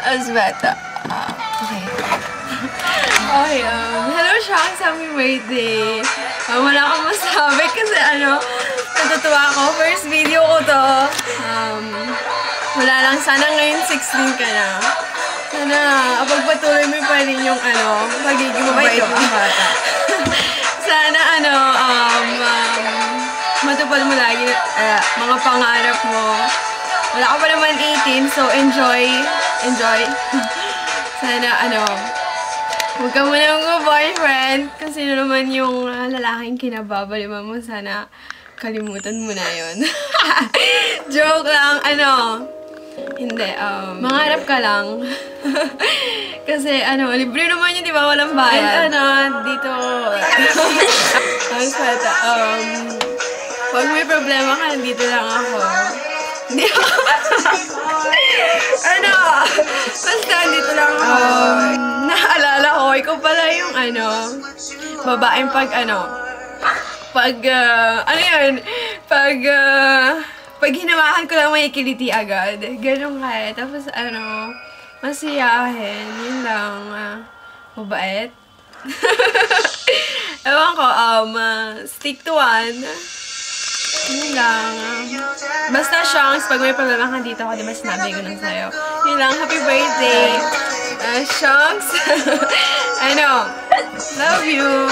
Asbeta. Okay. Okay, hello Shanks, happy birthday. Wala akong masabi kasi natutuwa ako. First video ko to. Wala lang, sana ngayon 16 ka na. Sana pagpatuloy mo pa rin yung pagiging mabait ng bata. Sana matupad mo lagi mga pangarap mo. Wala ka pa naman 18, so enjoy. Sana huwag ka muna mag-boyfriend. Kung sino naman yung lalaking kinababaliman mo, sana kalimutan mo na yun. Joke lang, hindi, mangarap ka lang. Kasi, libre naman yun, di ba? Walang bayad. Dito, pag may problema ka, dito lang ako. Hindi ako. Basta, dito lang ako. Naalala ko, ikaw pala yung, babaeng pag hinawakan ko lang may kiliti agad. Ganun ka eh. Tapos, masiyahin. Yun lang. Mabait. Ewan ko, stick to one. Yun lang. Basta, Shanks, pag may problema ka dito ako, diba sinabi ko lang sa'yo. Yun lang. Happy birthday. Shanks. Love you.